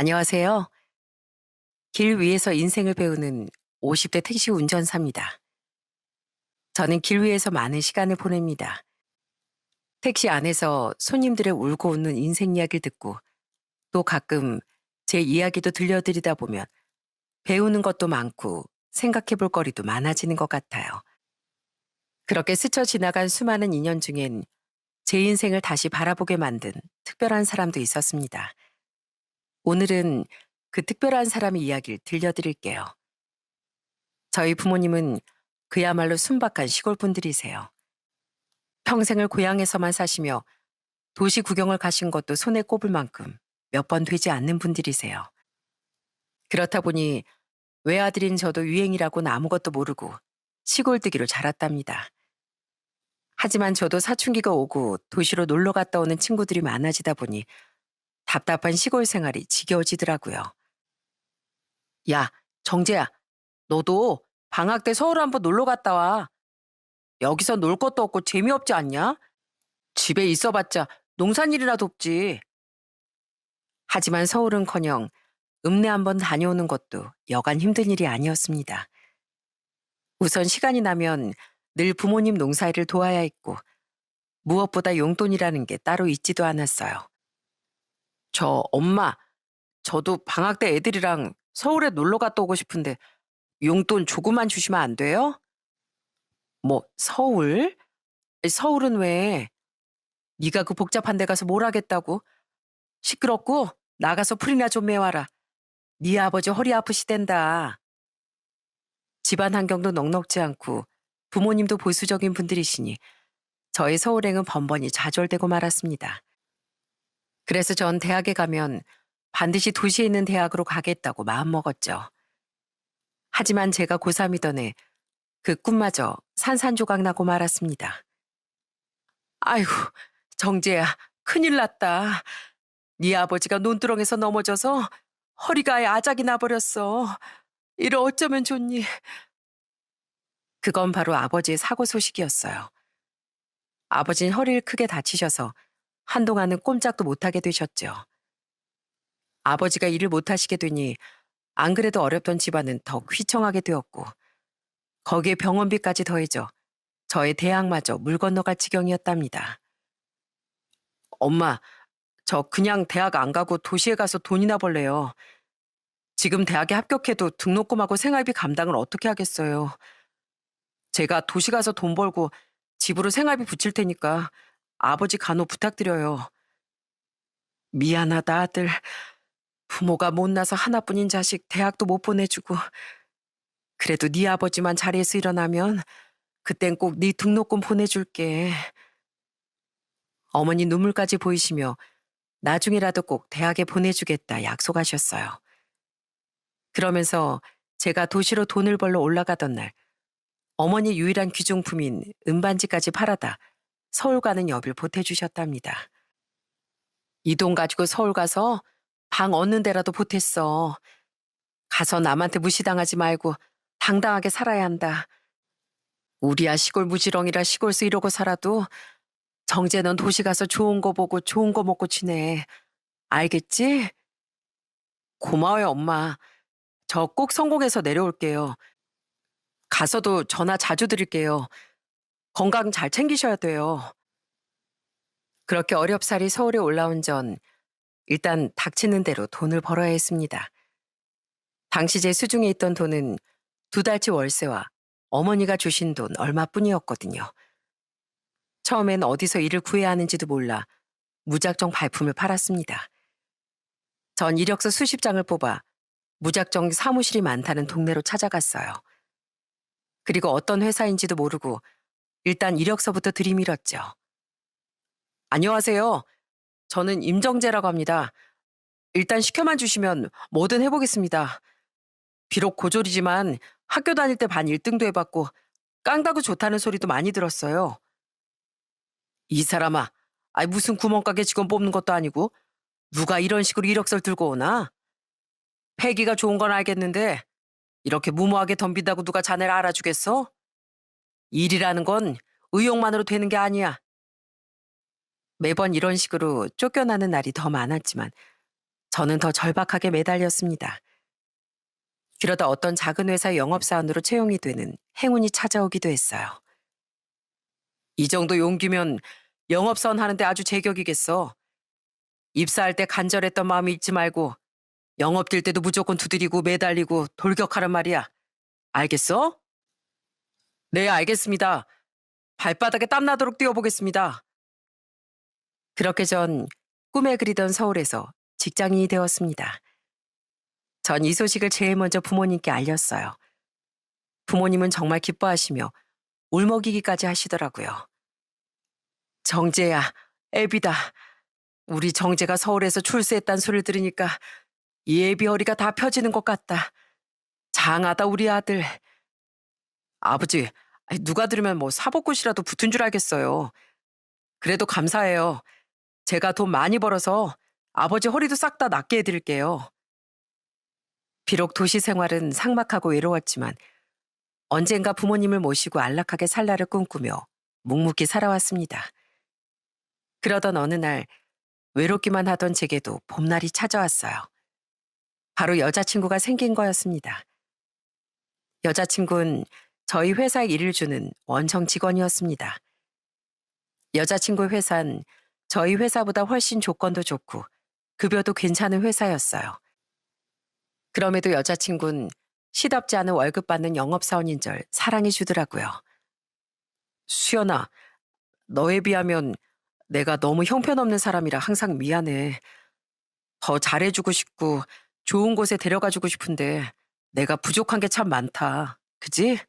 안녕하세요. 길 위에서 인생을 배우는 50대 택시 운전사입니다. 저는 길 위에서 많은 시간을 보냅니다. 택시 안에서 손님들의 울고 웃는 인생 이야기를 듣고 또 가끔 제 이야기도 들려드리다 보면 배우는 것도 많고 생각해 볼 거리도 많아지는 것 같아요. 그렇게 스쳐 지나간 수많은 인연 중엔 제 인생을 다시 바라보게 만든 특별한 사람도 있었습니다. 오늘은 그 특별한 사람의 이야기를 들려드릴게요. 저희 부모님은 그야말로 순박한 시골 분들이세요. 평생을 고향에서만 사시며 도시 구경을 가신 것도 손에 꼽을 만큼 몇 번 되지 않는 분들이세요. 그렇다 보니 외아들인 저도 유행이라고는 아무것도 모르고 시골뜨기로 자랐답니다. 하지만 저도 사춘기가 오고 도시로 놀러 갔다 오는 친구들이 많아지다 보니 답답한 시골 생활이 지겨워지더라고요. 야, 정재야, 너도 방학 때 서울 한번 놀러 갔다 와. 여기서 놀 것도 없고 재미없지 않냐? 집에 있어봤자 농산일이나 돕지. 하지만 서울은커녕 읍내 한번 다녀오는 것도 여간 힘든 일이 아니었습니다. 우선 시간이 나면 늘 부모님 농사일을 도와야 했고 무엇보다 용돈이라는 게 따로 있지도 않았어요. 엄마, 저도 방학 때 애들이랑 서울에 놀러 갔다 오고 싶은데 용돈 조금만 주시면 안 돼요? 뭐 서울? 서울은 왜? 네가 그 복잡한 데 가서 뭘 하겠다고? 시끄럽고 나가서 풀이나 좀 메와라. 네 아버지 허리 아프시댄다. 집안 환경도 넉넉지 않고 부모님도 보수적인 분들이시니 저의 서울행은 번번이 좌절되고 말았습니다. 그래서 전 대학에 가면 반드시 도시에 있는 대학으로 가겠다고 마음먹었죠. 하지만 제가 고3이던 해 그 꿈마저 산산조각 나고 말았습니다. 아이고, 정재야, 큰일 났다. 네 아버지가 논두렁에서 넘어져서 허리가 아예 아작이 나버렸어. 이를 어쩌면 좋니? 그건 바로 아버지의 사고 소식이었어요. 아버진 허리를 크게 다치셔서 한동안은 꼼짝도 못하게 되셨죠. 아버지가 일을 못하시게 되니 안 그래도 어렵던 집안은 더 휘청하게 되었고 거기에 병원비까지 더해져 저의 대학마저 물 건너갈 지경이었답니다. 엄마, 저 그냥 대학 안 가고 도시에 가서 돈이나 벌래요. 지금 대학에 합격해도 등록금하고 생활비 감당을 어떻게 하겠어요. 제가 도시 가서 돈 벌고 집으로 생활비 붙일 테니까 아버지 간호 부탁드려요. 미안하다, 아들. 부모가 못나서 하나뿐인 자식 대학도 못 보내주고 그래도 네 아버지만 자리에서 일어나면 그땐 꼭 네 등록금 보내줄게. 어머니 눈물까지 보이시며 나중에라도 꼭 대학에 보내주겠다 약속하셨어요. 그러면서 제가 도시로 돈을 벌러 올라가던 날 어머니 유일한 귀중품인 은반지까지 팔아다 서울 가는 여비를 보태주셨답니다. 이 돈 가지고 서울 가서 방 얻는 데라도 보탰어. 가서 남한테 무시당하지 말고 당당하게 살아야 한다. 우리야 시골 무지렁이라 시골서 이러고 살아도 정재는 도시 가서 좋은 거 보고 좋은 거 먹고 지내. 알겠지? 고마워요, 엄마. 저 꼭 성공해서 내려올게요. 가서도 전화 자주 드릴게요. 건강 잘 챙기셔야 돼요. 그렇게 어렵사리 서울에 올라온 전 일단 닥치는 대로 돈을 벌어야 했습니다. 당시 제 수중에 있던 돈은 2달치 월세와 어머니가 주신 돈 얼마뿐이었거든요. 처음엔 어디서 일을 구해야 하는지도 몰라 무작정 발품을 팔았습니다. 전 이력서 수십 장을 뽑아 무작정 사무실이 많다는 동네로 찾아갔어요. 그리고 어떤 회사인지도 모르고 일단 이력서부터 들이밀었죠. 안녕하세요. 저는 임정재라고 합니다. 일단 시켜만 주시면 뭐든 해보겠습니다. 비록 고졸이지만 학교 다닐 때 반 1등도 해봤고 깡다구 좋다는 소리도 많이 들었어요. 이 사람아, 무슨 구멍가게 직원 뽑는 것도 아니고 누가 이런 식으로 이력서를 들고 오나? 패기가 좋은 건 알겠는데 이렇게 무모하게 덤빈다고 누가 자네를 알아주겠어? 일이라는 건 의욕만으로 되는 게 아니야. 매번 이런 식으로 쫓겨나는 날이 더 많았지만 저는 더 절박하게 매달렸습니다. 그러다 어떤 작은 회사 영업사원으로 채용이 되는 행운이 찾아오기도 했어요. 이 정도 용기면 영업사원 하는데 아주 제격이겠어. 입사할 때 간절했던 마음이 잊지 말고 영업 뛸 때도 무조건 두드리고 매달리고 돌격하란 말이야. 알겠어? 네, 알겠습니다. 발바닥에 땀나도록 뛰어보겠습니다. 그렇게 전 꿈에 그리던 서울에서 직장인이 되었습니다. 전 이 소식을 제일 먼저 부모님께 알렸어요. 부모님은 정말 기뻐하시며 울먹이기까지 하시더라고요. 정재야, 애비다. 우리 정재가 서울에서 출세했단 소리를 들으니까 이 애비 허리가 다 펴지는 것 같다. 장하다 우리 아들. 아버지, 누가 들으면 뭐 사법고시라도 붙은 줄 알겠어요. 그래도 감사해요. 제가 돈 많이 벌어서 아버지 허리도 싹 다 낫게 해드릴게요. 비록 도시 생활은 삭막하고 외로웠지만 언젠가 부모님을 모시고 안락하게 살 날을 꿈꾸며 묵묵히 살아왔습니다. 그러던 어느 날 외롭기만 하던 제게도 봄날이 찾아왔어요. 바로 여자친구가 생긴 거였습니다. 여자친구는 저희 회사에 일을 주는 원청 직원이었습니다. 여자친구 회사는 저희 회사보다 훨씬 조건도 좋고 급여도 괜찮은 회사였어요. 그럼에도 여자친구는 시덥지 않은 월급 받는 영업사원인절 사랑해 주더라고요. 수연아, 너에 비하면 내가 너무 형편없는 사람이라 항상 미안해. 더 잘해주고 싶고 좋은 곳에 데려가주고 싶은데 내가 부족한 게 참 많다. 그지?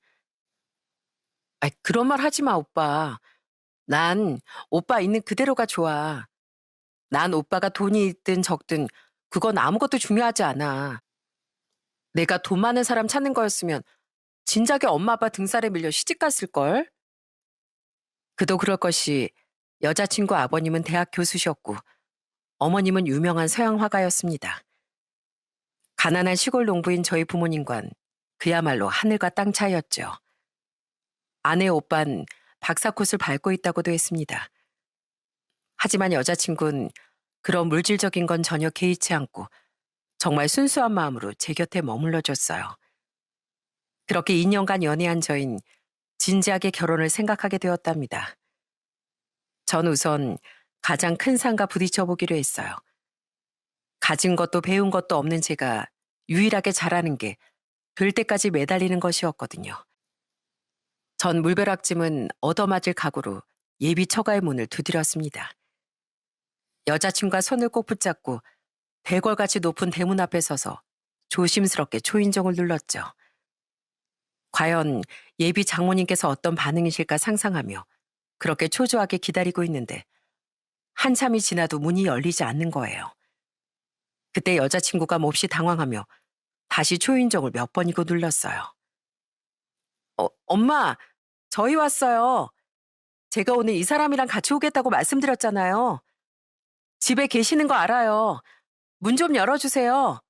그런 말 하지 마, 오빠. 난 오빠 있는 그대로가 좋아. 난 오빠가 돈이 있든 적든 그건 아무것도 중요하지 않아. 내가 돈 많은 사람 찾는 거였으면 진작에 엄마 아빠 등살에 밀려 시집 갔을걸? 그도 그럴 것이 여자친구 아버님은 대학 교수셨고 어머님은 유명한 서양 화가였습니다. 가난한 시골 농부인 저희 부모님과는 그야말로 하늘과 땅 차이였죠. 아내 오빤 박사꽃을 밟고 있다고도 했습니다. 하지만 여자친구는 그런 물질적인 건 전혀 개의치 않고 정말 순수한 마음으로 제 곁에 머물러줬어요. 그렇게 2년간 연애한 저흰 진지하게 결혼을 생각하게 되었답니다. 전 우선 가장 큰 산과 부딪혀 보기로 했어요. 가진 것도 배운 것도 없는 제가 유일하게 잘하는 게 될 때까지 매달리는 것이었거든요. 전 물벼락짐은 얻어맞을 각오로 예비 처가의 문을 두드렸습니다. 여자친구가 손을 꼭 붙잡고 대궐같이 높은 대문 앞에 서서 조심스럽게 초인종을 눌렀죠. 과연 예비 장모님께서 어떤 반응이실까 상상하며 그렇게 초조하게 기다리고 있는데 한참이 지나도 문이 열리지 않는 거예요. 그때 여자친구가 몹시 당황하며 다시 초인종을 몇 번이고 눌렀어요. 엄마, 저희 왔어요. 제가 오늘 이 사람이랑 같이 오겠다고 말씀드렸잖아요. 집에 계시는 거 알아요. 문 좀 열어주세요.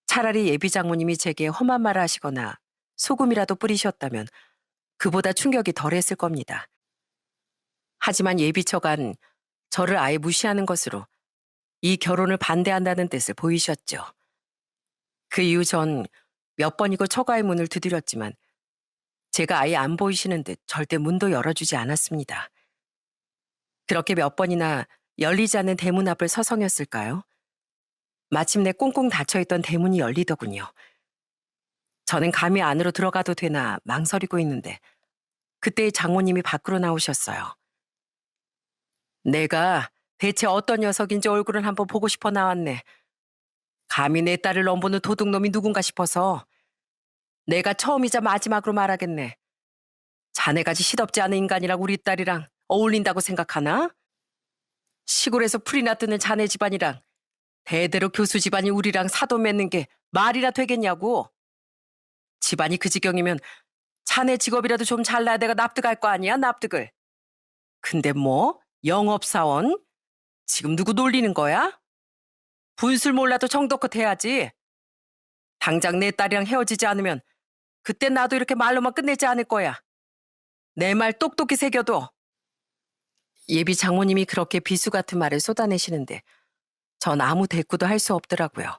차라리 예비 장모님이 제게 험한 말을 하시거나 소금이라도 뿌리셨다면 그보다 충격이 덜했을 겁니다. 하지만 예비 처간 저를 아예 무시하는 것으로 이 결혼을 반대한다는 뜻을 보이셨죠. 그 이후 전 몇 번이고 처가의 문을 두드렸지만 제가 아예 안 보이시는 듯 절대 문도 열어주지 않았습니다. 그렇게 몇 번이나 열리지 않는 대문 앞을 서성였을까요? 마침내 꽁꽁 닫혀있던 대문이 열리더군요. 저는 감히 안으로 들어가도 되나 망설이고 있는데 그때 장모님이 밖으로 나오셨어요. 내가 대체 어떤 녀석인지 얼굴을 한번 보고 싶어 나왔네. 감히 내 딸을 넘보는 도둑놈이 누군가 싶어서 내가 처음이자 마지막으로 말하겠네. 자네같이 시덥지 않은 인간이랑 우리 딸이랑 어울린다고 생각하나? 시골에서 풀이나 뜨는 자네 집안이랑 대대로 교수 집안이 우리랑 사돈 맺는 게 말이나 되겠냐고. 집안이 그 지경이면 자네 직업이라도 좀 잘나야 내가 납득할 거 아니야, 납득을. 근데 뭐 영업사원? 지금 누구 놀리는 거야? 분술 몰라도 정도껏 해야지. 당장 내 딸이랑 헤어지지 않으면 그때 나도 이렇게 말로만 끝내지 않을 거야. 내 말 똑똑히 새겨둬. 예비 장모님이 그렇게 비수 같은 말을 쏟아내시는데 전 아무 대꾸도 할 수 없더라고요.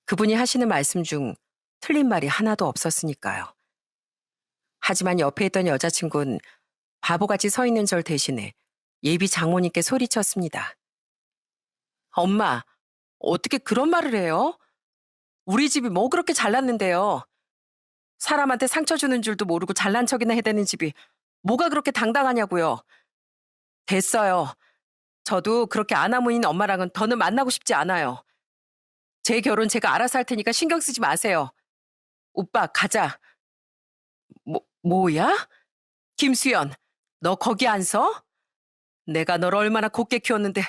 그분이 하시는 말씀 중 틀린 말이 하나도 없었으니까요. 하지만 옆에 있던 여자친구는 바보같이 서 있는 절 대신에 예비 장모님께 소리쳤습니다. 엄마, 어떻게 그런 말을 해요? 우리 집이 뭐 그렇게 잘났는데요. 사람한테 상처 주는 줄도 모르고 잘난 척이나 해대는 집이 뭐가 그렇게 당당하냐고요. 됐어요. 저도 그렇게 아나무인 엄마랑은 더는 만나고 싶지 않아요. 제 결혼 제가 알아서 할 테니까 신경 쓰지 마세요. 오빠, 가자. 뭐야? 김수연, 너 거기 안 서? 내가 널 얼마나 곱게 키웠는데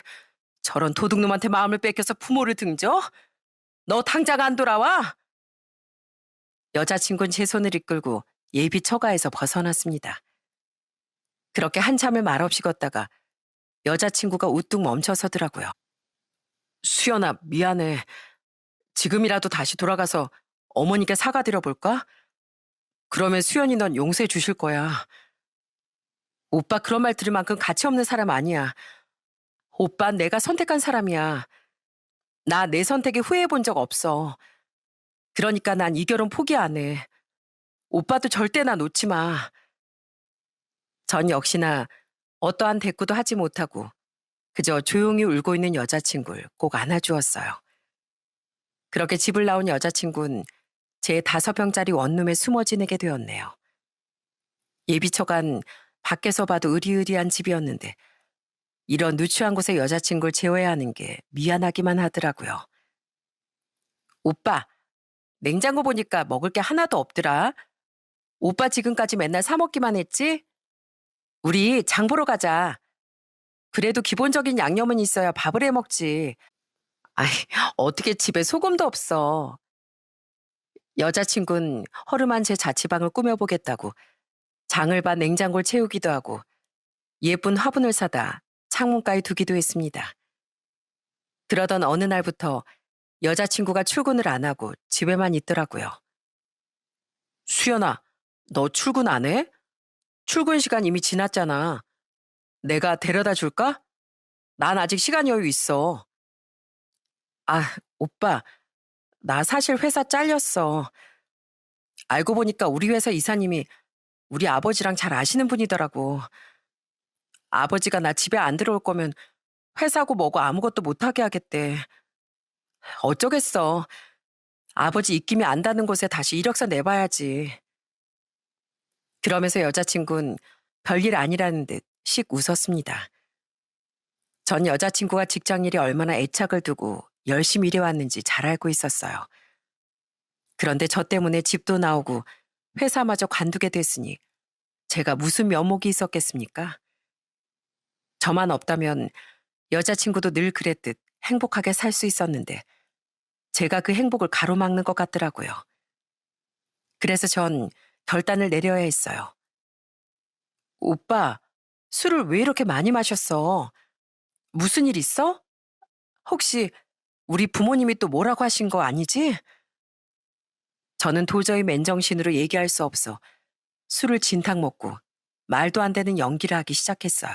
저런 도둑놈한테 마음을 뺏겨서 부모를 등져? 너 당장 안 돌아와? 여자친구는 제 손을 이끌고 예비 처가에서 벗어났습니다. 그렇게 한참을 말없이 걷다가 여자친구가 우뚝 멈춰서더라고요. 수연아, 미안해. 지금이라도 다시 돌아가서 어머니께 사과드려 볼까? 그러면 수연이 넌 용서해 주실 거야. 오빠 그런 말 들을 만큼 가치 없는 사람 아니야. 오빠 내가 선택한 사람이야. 나 내 선택에 후회해 본 적 없어. 그러니까 난 이 결혼 포기 안 해. 오빠도 절대 나 놓지 마. 전 역시나 어떠한 대꾸도 하지 못하고 그저 조용히 울고 있는 여자친구를 꼭 안아주었어요. 그렇게 집을 나온 여자친구는 제 5평짜리 원룸에 숨어 지내게 되었네요. 예비처간 밖에서 봐도 으리으리한 집이었는데 이런 누추한 곳에 여자친구를 재워야 하는 게 미안하기만 하더라고요. 오빠, 냉장고 보니까 먹을 게 하나도 없더라. 오빠 지금까지 맨날 사 먹기만 했지? 우리 장 보러 가자. 그래도 기본적인 양념은 있어야 밥을 해 먹지. 아이, 어떻게 집에 소금도 없어. 여자친구는 허름한 제 자취방을 꾸며보겠다고 장을 봐 냉장고를 채우기도 하고 예쁜 화분을 사다 창문가에 두기도 했습니다. 그러던 어느 날부터 여자친구가 출근을 안 하고 집에만 있더라고요. 수연아, 너 출근 안 해? 출근 시간 이미 지났잖아. 내가 데려다 줄까? 난 아직 시간 여유 있어. 아, 오빠, 나 사실 회사 잘렸어. 알고 보니까 우리 회사 이사님이 우리 아버지랑 잘 아시는 분이더라고. 아버지가 나 집에 안 들어올 거면 회사고 뭐고 아무것도 못하게 하겠대. 어쩌겠어. 아버지 입김이 안 닿는 곳에 다시 이력서 내봐야지. 그러면서 여자친구는 별일 아니라는 듯 씩 웃었습니다. 전 여자친구가 직장일에 얼마나 애착을 두고 열심히 일해왔는지 잘 알고 있었어요. 그런데 저 때문에 집도 나오고 회사마저 관두게 됐으니 제가 무슨 면목이 있었겠습니까? 저만 없다면 여자친구도 늘 그랬듯 행복하게 살 수 있었는데 제가 그 행복을 가로막는 것 같더라고요. 그래서 전 결단을 내려야 했어요. 오빠, 술을 왜 이렇게 많이 마셨어? 무슨 일 있어? 혹시 우리 부모님이 또 뭐라고 하신 거 아니지? 저는 도저히 맨정신으로 얘기할 수 없어 술을 진탕 먹고 말도 안 되는 연기를 하기 시작했어요.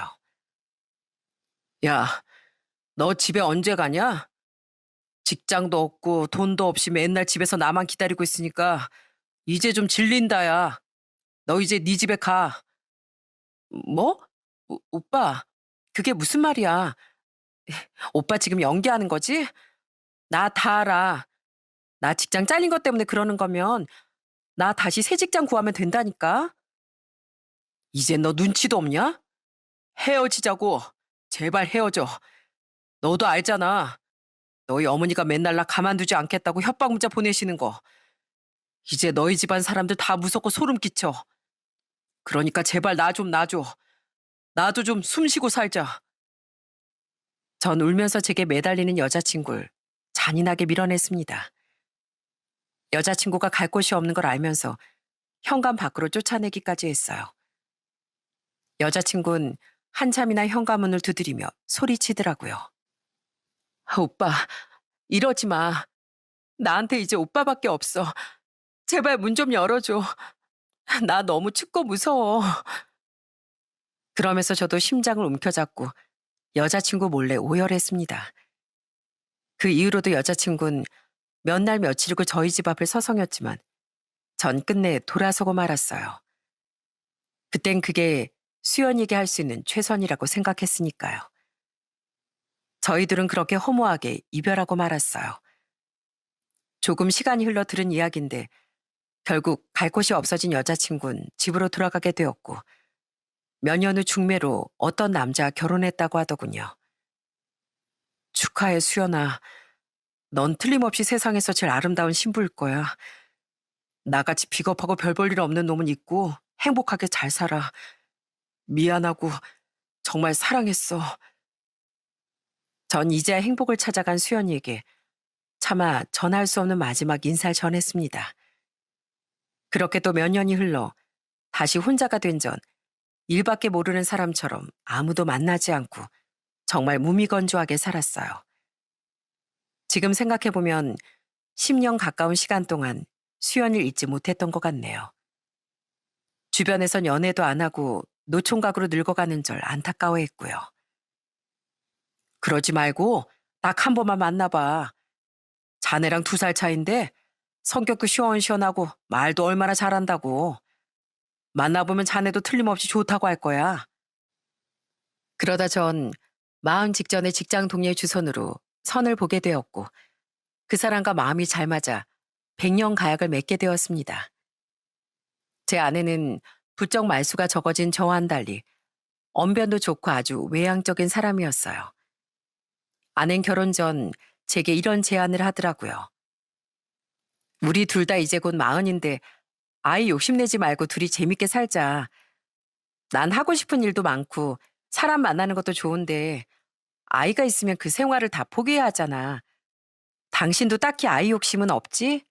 야, 너 집에 언제 가냐? 직장도 없고 돈도 없이 맨날 집에서 나만 기다리고 있으니까 이제 좀 질린다, 야. 너 이제 네 집에 가. 뭐? 오빠, 그게 무슨 말이야? 오빠 지금 연기하는 거지? 나 다 알아. 나 직장 잘린 것 때문에 그러는 거면 나 다시 새 직장 구하면 된다니까? 이제 너 눈치도 없냐? 헤어지자고. 제발 헤어져. 너도 알잖아. 너희 어머니가 맨날 나 가만두지 않겠다고 협박 문자 보내시는 거. 이제 너희 집안 사람들 다 무섭고 소름 끼쳐. 그러니까 제발 나 좀 놔줘. 나도 좀 숨 쉬고 살자. 전 울면서 제게 매달리는 여자친구를 잔인하게 밀어냈습니다. 여자친구가 갈 곳이 없는 걸 알면서 현관 밖으로 쫓아내기까지 했어요. 여자친구는 한참이나 현관문을 두드리며 소리치더라고요. 오빠, 이러지 마. 나한테 이제 오빠밖에 없어. 제발 문 좀 열어줘. 나 너무 춥고 무서워. 그러면서 저도 심장을 움켜잡고 여자친구 몰래 오열했습니다. 그 이후로도 여자친구는 몇 날 며칠이고 저희 집 앞을 서성였지만 전 끝내 돌아서고 말았어요. 그땐 그게 수연이에게 할 수 있는 최선이라고 생각했으니까요. 저희들은 그렇게 허무하게 이별하고 말았어요. 조금 시간이 흘러 들은 이야기인데 결국 갈 곳이 없어진 여자친구는 집으로 돌아가게 되었고 몇 년 후 중매로 어떤 남자와 결혼했다고 하더군요. 축하해, 수연아. 넌 틀림없이 세상에서 제일 아름다운 신부일 거야. 나같이 비겁하고 별 볼 일 없는 놈은 있고 행복하게 잘 살아. 미안하고 정말 사랑했어. 전 이제야 행복을 찾아간 수연이에게 차마 전할 수 없는 마지막 인사를 전했습니다. 그렇게 또 몇 년이 흘러 다시 혼자가 된 전 일밖에 모르는 사람처럼 아무도 만나지 않고 정말 무미건조하게 살았어요. 지금 생각해보면 10년 가까운 시간 동안 수연을 잊지 못했던 것 같네요. 주변에선 연애도 안 하고 노총각으로 늙어가는 절 안타까워했고요. 그러지 말고 딱 한 번만 만나봐. 자네랑 2살 차인데 성격도 시원시원하고 말도 얼마나 잘한다고. 만나보면 자네도 틀림없이 좋다고 할 거야. 그러다 전 마흔 직전에 직장 동료의 주선으로 선을 보게 되었고 그 사람과 마음이 잘 맞아 100년 가약을 맺게 되었습니다. 제 아내는 부쩍 말수가 적어진 저와는 달리 언변도 좋고 아주 외향적인 사람이었어요. 아낸 결혼 전 제게 이런 제안을 하더라고요. 우리 둘 다 이제 곧 마흔인데 아이 욕심내지 말고 둘이 재밌게 살자. 난 하고 싶은 일도 많고 사람 만나는 것도 좋은데 아이가 있으면 그 생활을 다 포기해야 하잖아. 당신도 딱히 아이 욕심은 없지?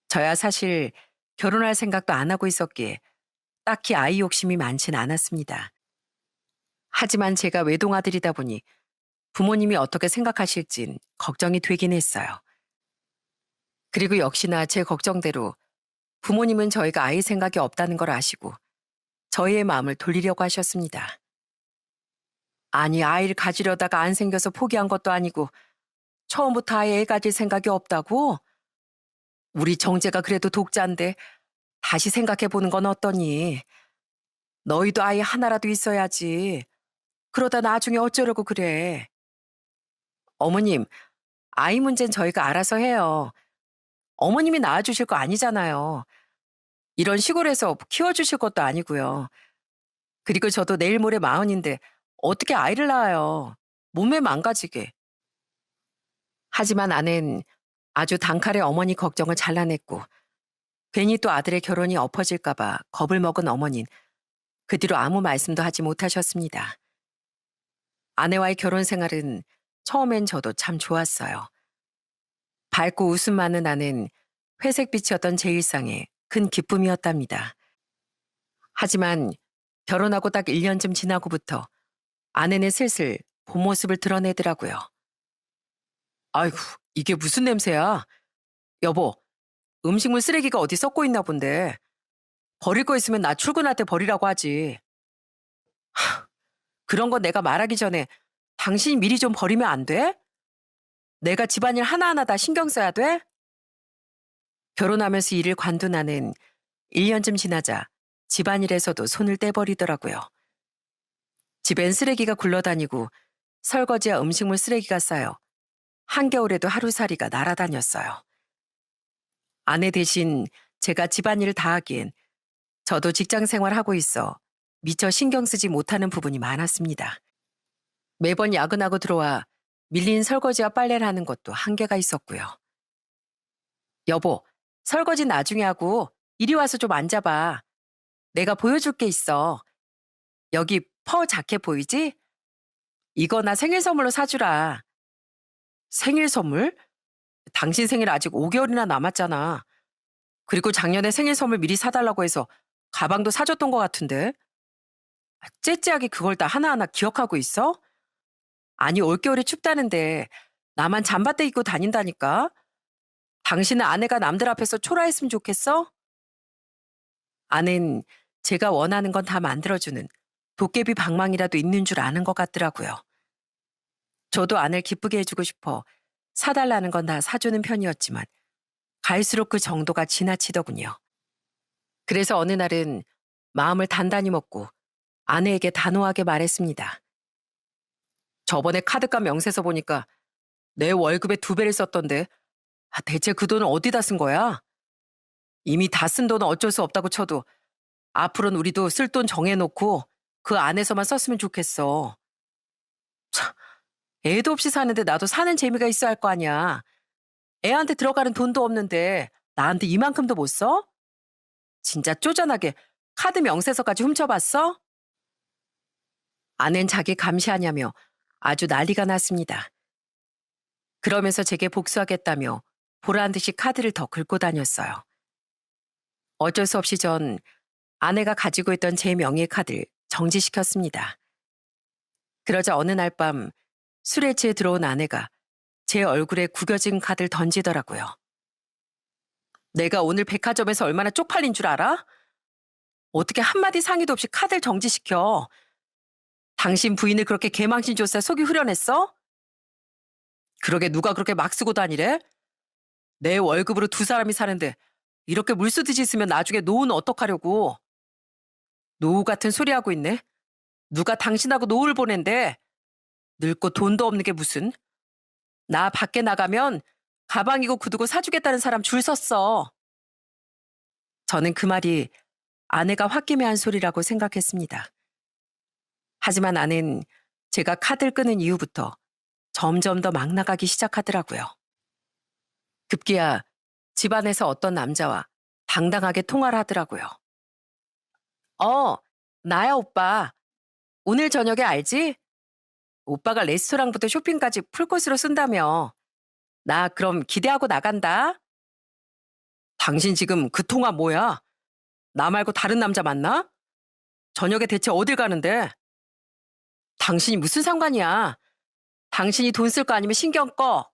저야 사실 결혼할 생각도 안 하고 있었기에 딱히 아이 욕심이 많진 않았습니다. 하지만 제가 외동아들이다 보니 부모님이 어떻게 생각하실진 걱정이 되긴 했어요. 그리고 역시나 제 걱정대로 부모님은 저희가 아이 생각이 없다는 걸 아시고 저희의 마음을 돌리려고 하셨습니다. 아니, 아이를 가지려다가 안 생겨서 포기한 것도 아니고 처음부터 아예 애 가질 생각이 없다고? 우리 정재가 그래도 독자인데 다시 생각해보는 건 어떠니? 너희도 아이 하나라도 있어야지. 그러다 나중에 어쩌려고 그래. 어머님, 아이 문제는 저희가 알아서 해요. 어머님이 낳아주실 거 아니잖아요. 이런 시골에서 키워주실 것도 아니고요. 그리고 저도 내일 모레 마흔인데 어떻게 아이를 낳아요. 몸매 망가지게. 하지만 아내는 아주 단칼에 어머니 걱정을 잘라냈고 괜히 또 아들의 결혼이 엎어질까 봐 겁을 먹은 어머니는 그 뒤로 아무 말씀도 하지 못하셨습니다. 아내와의 결혼 생활은 처음엔 저도 참 좋았어요. 밝고 웃음 많은 아내는 회색빛이었던 제 일상에 큰 기쁨이었답니다. 하지만 결혼하고 딱 1년쯤 지나고부터 아내는 슬슬 본 모습을 드러내더라고요. 아이고, 이게 무슨 냄새야? 여보, 음식물 쓰레기가 어디 썩고 있나 본데. 버릴 거 있으면 나 출근할 때 버리라고 하지. 그런 거 내가 말하기 전에 당신이 미리 좀 버리면 안 돼? 내가 집안일 하나하나 다 신경 써야 돼? 결혼하면서 일을 관둔 나는 1년쯤 지나자 집안일에서도 손을 떼버리더라고요. 집엔 쓰레기가 굴러다니고 설거지와 음식물 쓰레기가 쌓여 한겨울에도 하루살이가 날아다녔어요. 아내 대신 제가 집안일을 다 하기엔 저도 직장 생활하고 있어 미처 신경 쓰지 못하는 부분이 많았습니다. 매번 야근하고 들어와 밀린 설거지와 빨래를 하는 것도 한계가 있었고요. 여보, 설거지 나중에 하고 이리 와서 좀 앉아봐. 내가 보여줄 게 있어. 여기 퍼 자켓 보이지? 이거 나 생일 선물로 사주라. 생일 선물? 당신 생일 아직 5개월이나 남았잖아. 그리고 작년에 생일 선물 미리 사달라고 해서 가방도 사줬던 것 같은데. 째째하게 그걸 다 하나하나 기억하고 있어? 아니, 올겨울에 춥다는데 나만 잠바대 입고 다닌다니까? 당신은 아내가 남들 앞에서 초라했으면 좋겠어? 아는 제가 원하는 건 다 만들어주는 도깨비 방망이라도 있는 줄 아는 것 같더라고요. 저도 아내를 기쁘게 해주고 싶어 사달라는 건 다 사주는 편이었지만 갈수록 그 정도가 지나치더군요. 그래서 어느 날은 마음을 단단히 먹고 아내에게 단호하게 말했습니다. 저번에 카드값 명세서 보니까 내 월급의 2배를 썼던데 대체 그 돈은 어디다 쓴 거야? 이미 다 쓴 돈은 어쩔 수 없다고 쳐도 앞으로는 우리도 쓸 돈 정해놓고 그 안에서만 썼으면 좋겠어. 참, 애도 없이 사는데 나도 사는 재미가 있어야 할 거 아니야. 애한테 들어가는 돈도 없는데 나한테 이만큼도 못 써? 진짜 쪼잔하게 카드 명세서까지 훔쳐봤어? 아낸 자기 감시하냐며 아주 난리가 났습니다. 그러면서 제게 복수하겠다며 보란 듯이 카드를 더 긁고 다녔어요. 어쩔 수 없이 전 아내가 가지고 있던 제 명의 카드를 정지시켰습니다. 그러자 어느 날 밤 술에 취해 들어온 아내가 제 얼굴에 구겨진 카드를 던지더라고요. 내가 오늘 백화점에서 얼마나 쪽팔린 줄 알아? 어떻게 한마디 상의도 없이 카드를 정지시켜? 당신 부인을 그렇게 개망신 줬어 속이 후련했어? 그러게 누가 그렇게 막 쓰고 다니래? 내 월급으로 2사람이 사는데 이렇게 물쓰듯이 쓰면 나중에 노후는 어떡하려고? 노후 같은 소리 하고 있네. 누가 당신하고 노후를 보낸대? 늙고 돈도 없는 게 무슨? 나 밖에 나가면 가방이고 구두고 사주겠다는 사람 줄 섰어. 저는 그 말이 아내가 홧김에 한 소리라고 생각했습니다. 하지만 아내는 제가 카드를 끄는 이후부터 점점 더 막 나가기 시작하더라고요. 급기야 집안에서 어떤 남자와 당당하게 통화를 하더라고요. 어, 나야 오빠. 오늘 저녁에 알지? 오빠가 레스토랑부터 쇼핑까지 풀코스로 쓴다며. 나 그럼 기대하고 나간다. 당신 지금 그 통화 뭐야? 나 말고 다른 남자 만나? 저녁에 대체 어딜 가는데? 당신이 무슨 상관이야? 당신이 돈 쓸 거 아니면 신경 꺼.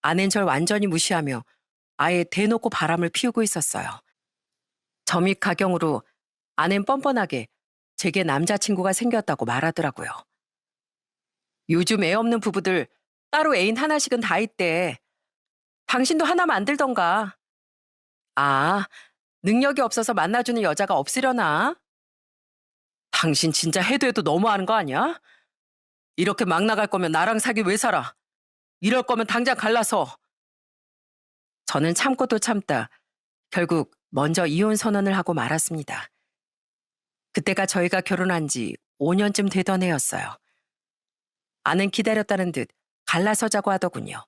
아낸 절 완전히 무시하며 아예 대놓고 바람을 피우고 있었어요. 점입 가경으로 아낸 뻔뻔하게 제게 남자친구가 생겼다고 말하더라고요. 요즘 애 없는 부부들 따로 애인 하나씩은 다 있대. 당신도 하나 만들던가. 아, 능력이 없어서 만나주는 여자가 없으려나? 당신 진짜 해도 해도 너무하는 거 아니야? 이렇게 막 나갈 거면 나랑 사귀 왜 살아? 이럴 거면 당장 갈라서. 저는 참고 또 참다 결국 먼저 이혼 선언을 하고 말았습니다. 그때가 저희가 결혼한 지 5년쯤 되던 해였어요. 아는 기다렸다는 듯 갈라서자고 하더군요.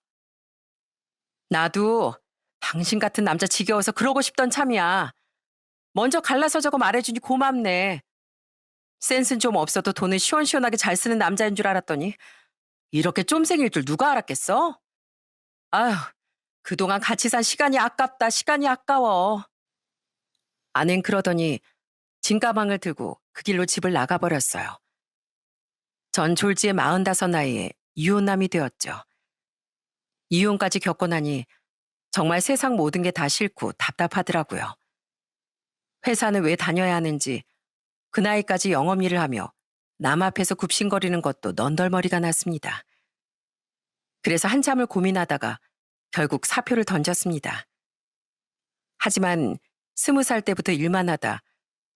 나도 당신 같은 남자 지겨워서 그러고 싶던 참이야. 먼저 갈라서자고 말해주니 고맙네. 센스는 좀 없어도 돈을 시원시원하게 잘 쓰는 남자인 줄 알았더니 이렇게 쫌생일 줄 누가 알았겠어? 아휴, 그동안 같이 산 시간이 아깝다. 시간이 아까워. 아는 그러더니 짐가방을 들고 그 길로 집을 나가버렸어요. 전 졸지에 45 나이에 이혼남이 되었죠. 이혼까지 겪고 나니 정말 세상 모든 게 다 싫고 답답하더라고요. 회사는 왜 다녀야 하는지 그 나이까지 영업일을 하며 남 앞에서 굽신거리는 것도 넌덜머리가 났습니다. 그래서 한참을 고민하다가 결국 사표를 던졌습니다. 하지만 20살 때부터 일만 하다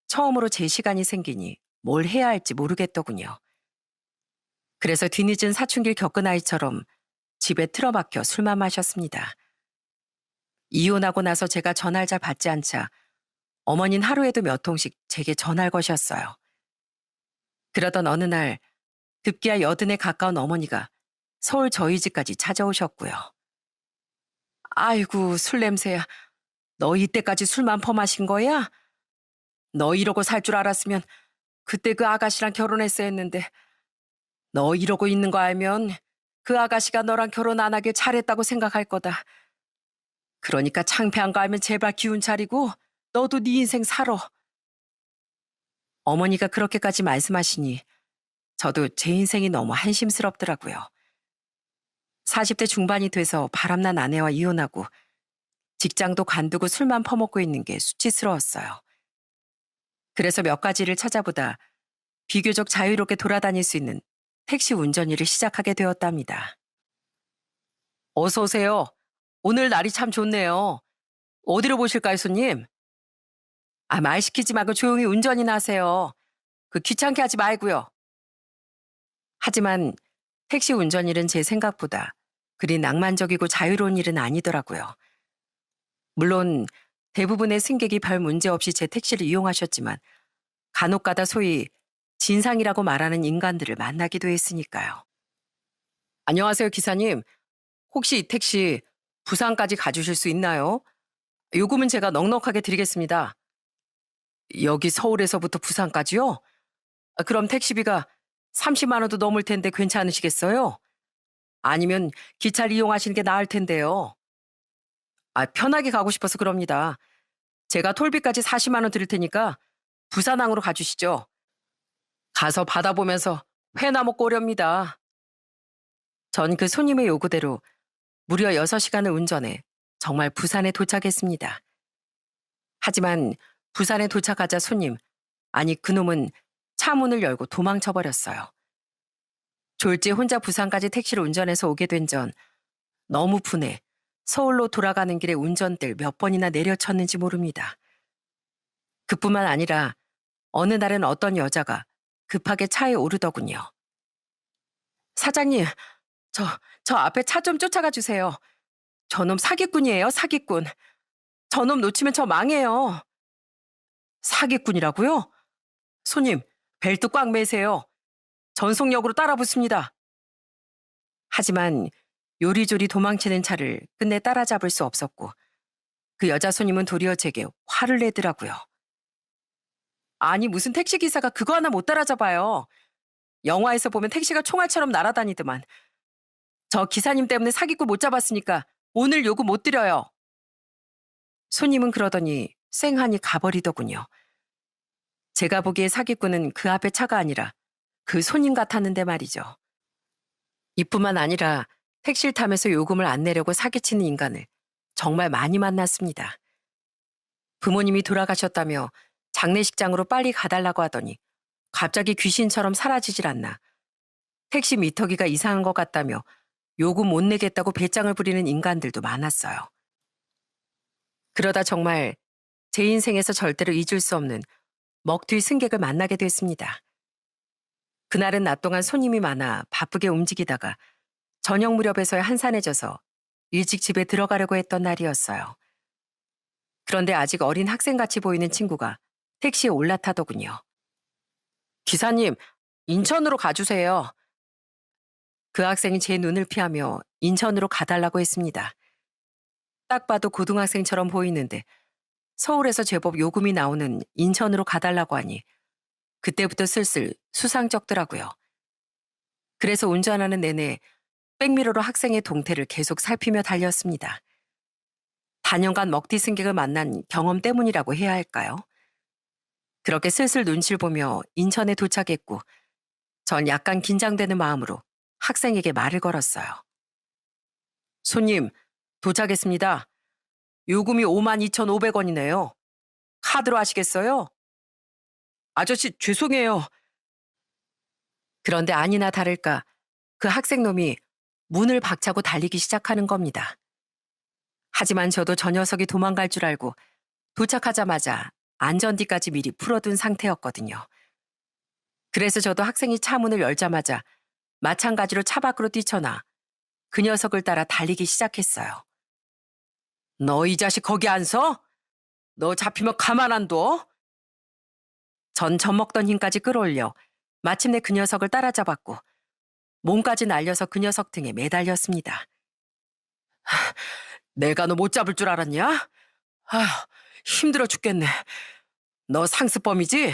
처음으로 제 시간이 생기니 뭘 해야 할지 모르겠더군요. 그래서 뒤늦은 사춘기를 겪은 아이처럼 집에 틀어박혀 술만 마셨습니다. 이혼하고 나서 제가 전화를 잘 받지 않자 어머니는 하루에도 몇 통씩 제게 전화를 거셨어요. 그러던 어느 날 급기야 80에 가까운 어머니가 서울 저희 집까지 찾아오셨고요. 아이고 술 냄새야. 너 이때까지 술만 퍼마신 거야? 너 이러고 살 줄 알았으면 그때 그 아가씨랑 결혼했어야 했는데 너 이러고 있는 거 알면 그 아가씨가 너랑 결혼 안 하길 잘했다고 생각할 거다. 그러니까 창피한 거 알면 제발 기운 차리고 너도 네 인생 살아. 어머니가 그렇게까지 말씀하시니 저도 제 인생이 너무 한심스럽더라고요. 40대 중반이 돼서 바람난 아내와 이혼하고 직장도 관두고 술만 퍼먹고 있는 게 수치스러웠어요. 그래서 몇 가지를 찾아보다 비교적 자유롭게 돌아다닐 수 있는 택시 운전 일을 시작하게 되었답니다. 어서 오세요. 오늘 날이 참 좋네요. 어디로 보실까요, 손님? 말 시키지 말고 조용히 운전이나 하세요. 귀찮게 하지 말고요. 하지만 택시 운전 일은 제 생각보다 그리 낭만적이고 자유로운 일은 아니더라고요. 물론 대부분의 승객이 별 문제 없이 제 택시를 이용하셨지만 간혹가다 소위 진상이라고 말하는 인간들을 만나기도 했으니까요. 안녕하세요, 기사님. 혹시 이 택시 부산까지 가주실 수 있나요? 요금은 제가 넉넉하게 드리겠습니다. 여기 서울에서부터 부산까지요? 그럼 택시비가 30만 원도 넘을 텐데 괜찮으시겠어요? 아니면 기차를 이용하시는 게 나을 텐데요. 편하게 가고 싶어서 그럽니다. 제가 톨비까지 40만 원 드릴 테니까 부산항으로 가주시죠. 가서 바다 보면서 회나 먹고 오렵니다. 전 그 손님의 요구대로 무려 6시간을 운전해 정말 부산에 도착했습니다. 하지만 부산에 도착하자 아니 그놈은 차 문을 열고 도망쳐 버렸어요. 졸지 혼자 부산까지 택시를 운전해서 오게 된 전 너무 분해 서울로 돌아가는 길에 운전대를 몇 번이나 내려쳤는지 모릅니다. 그뿐만 아니라 어느 날은 어떤 여자가 급하게 차에 오르더군요. 사장님, 저, 저 앞에 차 좀 쫓아가 주세요. 저놈 사기꾼이에요, 사기꾼. 저놈 놓치면 저 망해요. 사기꾼이라고요? 손님, 벨트 꽉 매세요. 전속력으로 따라 붙습니다. 하지만 요리조리 도망치는 차를 끝내 따라잡을 수 없었고 그 여자 손님은 도리어 제게 화를 내더라고요. 아니 무슨 택시기사가 그거 하나 못 따라잡아요. 영화에서 보면 택시가 총알처럼 날아다니더만. 저 기사님 때문에 사기꾼 못 잡았으니까 오늘 요금 못 드려요. 손님은 그러더니 쌩하니 가버리더군요. 제가 보기에 사기꾼은 그 앞에 차가 아니라 그 손님 같았는데 말이죠. 이뿐만 아니라 택시를 타면서 요금을 안 내려고 사기치는 인간을 정말 많이 만났습니다. 부모님이 돌아가셨다며 장례식장으로 빨리 가달라고 하더니 갑자기 귀신처럼 사라지질 않나. 택시 미터기가 이상한 것 같다며 요금 못 내겠다고 배짱을 부리는 인간들도 많았어요. 그러다 정말 제 인생에서 절대로 잊을 수 없는 먹튀 승객을 만나게 됐습니다. 그날은 낮 동안 손님이 많아 바쁘게 움직이다가 저녁 무렵에서야 한산해져서 일찍 집에 들어가려고 했던 날이었어요. 그런데 아직 어린 학생같이 보이는 친구가 택시에 올라타더군요. 기사님, 인천으로 가주세요. 그 학생이 제 눈을 피하며 인천으로 가달라고 했습니다. 딱 봐도 고등학생처럼 보이는데 서울에서 제법 요금이 나오는 인천으로 가달라고 하니 그때부터 슬슬 수상쩍더라고요. 그래서 운전하는 내내 백미러로 학생의 동태를 계속 살피며 달렸습니다. 단연간 먹튀 승객을 만난 경험 때문이라고 해야 할까요? 그렇게 슬슬 눈치를 보며 인천에 도착했고 전 약간 긴장되는 마음으로 학생에게 말을 걸었어요. 손님, 도착했습니다. 요금이 52,500원이네요. 카드로 하시겠어요? 아저씨, 죄송해요. 그런데 아니나 다를까 그 학생놈이 문을 박차고 달리기 시작하는 겁니다. 하지만 저도 저 녀석이 도망갈 줄 알고 도착하자마자 안전띠까지 미리 풀어둔 상태였거든요. 그래서 저도 학생이 차 문을 열자마자 마찬가지로 차 밖으로 뛰쳐나 그 녀석을 따라 달리기 시작했어요. 너 이 자식 거기 안 서? 너 잡히면 가만 안 둬? 전 젖먹던 힘까지 끌어올려 마침내 그 녀석을 따라잡았고 몸까지 날려서 그 녀석 등에 매달렸습니다. 내가 너 못 잡을 줄 알았냐? 힘들어 죽겠네. 너 상습범이지?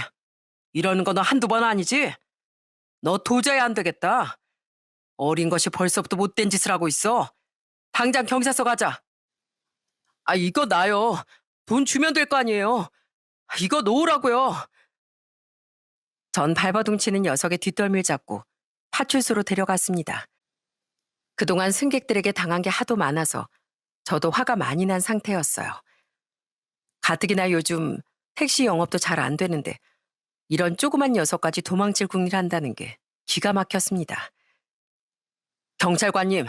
이러는 거 너 한두 번 아니지? 너 도저히 안 되겠다. 어린 것이 벌써부터 못된 짓을 하고 있어. 당장 경찰서 가자. 이거 나요. 돈 주면 될 거 아니에요. 이거 놓으라고요. 전 발버둥치는 녀석의 뒷덜미를 잡고 파출소로 데려갔습니다. 그동안 승객들에게 당한 게 하도 많아서 저도 화가 많이 난 상태였어요. 가뜩이나 요즘 택시 영업도 잘 안 되는데 이런 조그만 녀석까지 도망칠 궁리를 한다는 게 기가 막혔습니다. 경찰관님,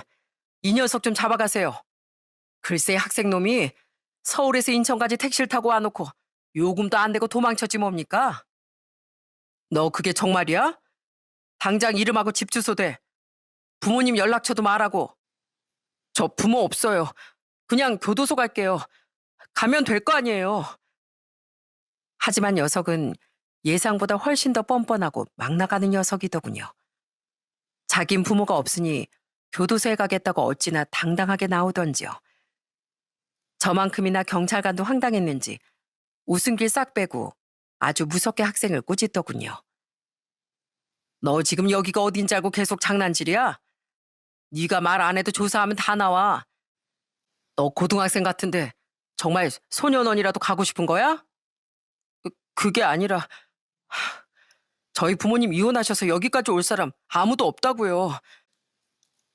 이 녀석 좀 잡아가세요. 글쎄 학생놈이 서울에서 인천까지 택시를 타고 와놓고 요금도 안 내고 도망쳤지 뭡니까? 너 그게 정말이야? 당장 이름하고 집 주소 대. 부모님 연락처도 말하고. 저 부모 없어요. 그냥 교도소 갈게요. 가면 될 거 아니에요. 하지만 녀석은 예상보다 훨씬 더 뻔뻔하고 막 나가는 녀석이더군요. 자긴 부모가 없으니 교도소에 가겠다고 어찌나 당당하게 나오던지요. 저만큼이나 경찰관도 황당했는지 웃음길 싹 빼고 아주 무섭게 학생을 꾸짖더군요. 너 지금 여기가 어딘지 알고 계속 장난질이야? 네가 말 안 해도 조사하면 다 나와. 너 고등학생 같은데 정말 소년원이라도 가고 싶은 거야? 그게 아니라 저희 부모님 이혼하셔서 여기까지 올 사람 아무도 없다고요.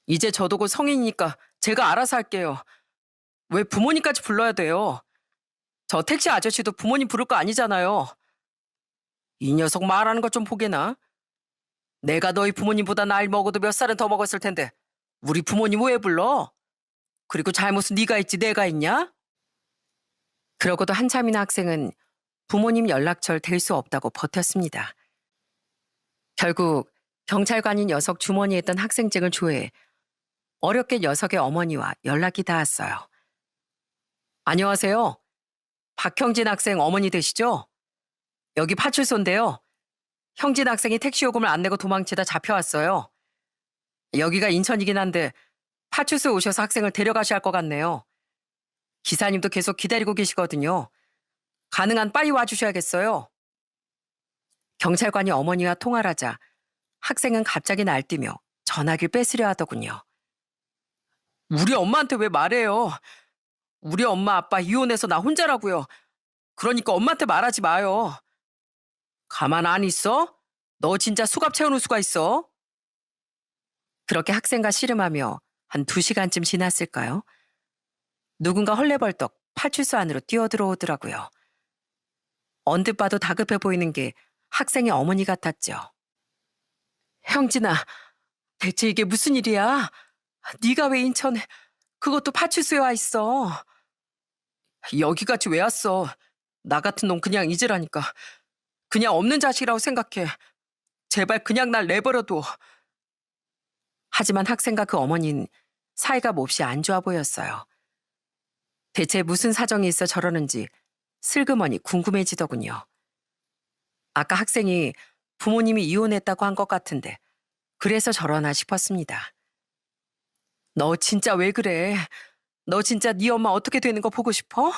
이제 저도 곧 성인이니까 제가 알아서 할게요. 왜 부모님까지 불러야 돼요? 저 택시 아저씨도 부모님 부를 거 아니잖아요. 이 녀석 말하는 것 좀 보게나. 내가 너희 부모님보다 나이 먹어도 몇 살은 더 먹었을 텐데 우리 부모님 왜 불러? 그리고 잘못은 네가 있지 내가 있냐? 그러고도 한참이나 학생은 부모님 연락처를 댈 수 없다고 버텼습니다. 결국 경찰관인 녀석 주머니에 있던 학생증을 조회해 어렵게 녀석의 어머니와 연락이 닿았어요. 안녕하세요. 박형진 학생 어머니 되시죠? 여기 파출소인데요. 형진 학생이 택시 요금을 안 내고 도망치다 잡혀왔어요. 여기가 인천이긴 한데 파출소에 오셔서 학생을 데려가셔야 할 것 같네요. 기사님도 계속 기다리고 계시거든요. 가능한 빨리 와주셔야겠어요. 경찰관이 어머니와 통화를 하자 학생은 갑자기 날뛰며 전화기를 뺏으려 하더군요. 우리 엄마한테 왜 말해요? 우리 엄마 아빠 이혼해서 나 혼자라고요. 그러니까 엄마한테 말하지 마요. 가만 안 있어? 너 진짜 수갑 채워놓을 수가 있어? 그렇게 학생과 씨름하며 한 2시간쯤 지났을까요? 누군가 헐레벌떡 파출소 안으로 뛰어들어오더라고요. 언뜻 봐도 다급해 보이는 게 학생의 어머니 같았죠. 형진아, 대체 이게 무슨 일이야? 네가 왜 인천에, 그것도 파출소에 와 있어? 여기까지 왜 왔어? 나 같은 놈 그냥 잊으라니까. 그냥 없는 자식이라고 생각해. 제발 그냥 날 내버려둬. 하지만 학생과 그 어머니는 사이가 몹시 안 좋아 보였어요. 대체 무슨 사정이 있어 저러는지 슬그머니 궁금해지더군요. 아까 학생이 부모님이 이혼했다고 한 것 같은데 그래서 저러나 싶었습니다. 너 진짜 왜 그래? 너 진짜 네 엄마 어떻게 되는 거 보고 싶어?